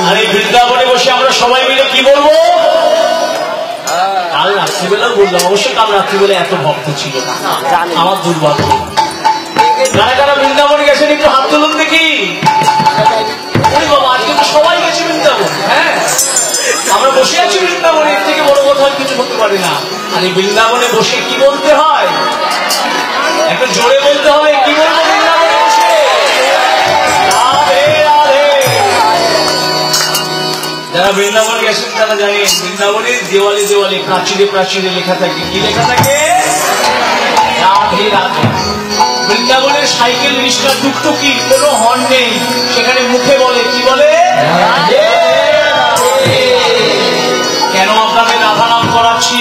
আরে বৃন্দাবনে বসে আমরা সবাই মিলে কি বলবো? কাল রাত্রিবেলা বললাম, অবশ্যই কাল রাত্রিবেলা এত ভক্ত ছিল না, আমার দুর্ভাগ্য। যারা যারা বৃন্দাবনে গেছেন একটু হাত তুলুন দেখি। বাবা, আজকে তো সবাই গেছে বৃন্দাবন। হ্যাঁ, আমরা বসে আছি বৃন্দাবনে, এর থেকে বড় কথা কিছু হতে পারে না। আর এই বৃন্দাবনে বসে কি বলতে হয়? একটু জোরে বলতে হয়। কি বলবো বৃন্দাবনে বসে? রাধে রাধে। যারা বৃন্দাবনে গেছেন তারা জানেন, বৃন্দাবনের দেওয়ালে দেওয়ালে প্রাচীরে প্রাচীরে লেখা থাকে। কি লেখা থাকে? রাধে রাধে। বৃন্দাবনের সাইকেল রিক্সা টুকটুকি কোনো হর্ন নেই, সেখানে মুখে বলে, কি বলে? কেন আপনাকে রাধা নাম করাচ্ছি?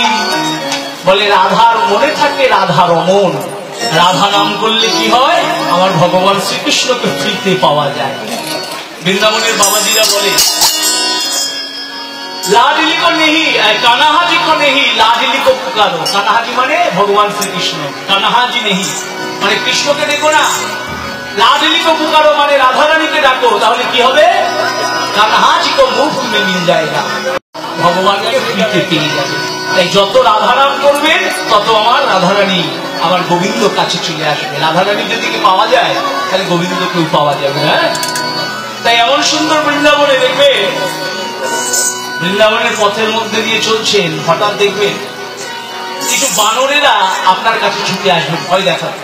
বলে রাধার মনে থাকে রাধা রমন। রাধা নাম করলে কি হয়? আমার ভগবান শ্রীকৃষ্ণকে ফ্রিতে পাওয়া যায়। বৃন্দাবনের বাবাজিরা বলে লাডলি কো নেহি, কানাহাজি কো নেহি, লাডলি কো পুকারো। কানাহাজি মানে ভগবান শ্রীকৃষ্ণ, কানাহাজি নেহি মানে কৃষ্ণকে দেখো না, লাডলি কো পুকারো মানে রাধারানীকে ডাকো, তাহলে কি হবে? কানাহাজি কো মুফত মে মিল যায়গা, ভগবানকে ফ্রিতে পেয়ে যাবে। তাই যত রাধারাম করবেন তত আমার রাধারানী, আমার গোবিন্দ কাছে চলে আসবে। রাধারানী যদি পাওয়া যায় তাহলে গোবিন্দকেও পাওয়া যাবে। হ্যাঁ, তাই এমন সুন্দর বৃন্দাবনে দেখবে, বৃন্দাবনের পথের মধ্যে দিয়ে চলছেন, হঠাৎ দেখবেন কিছু বানরেরা আপনার কাছে ছুটে আসবে ভয় দেখাবে।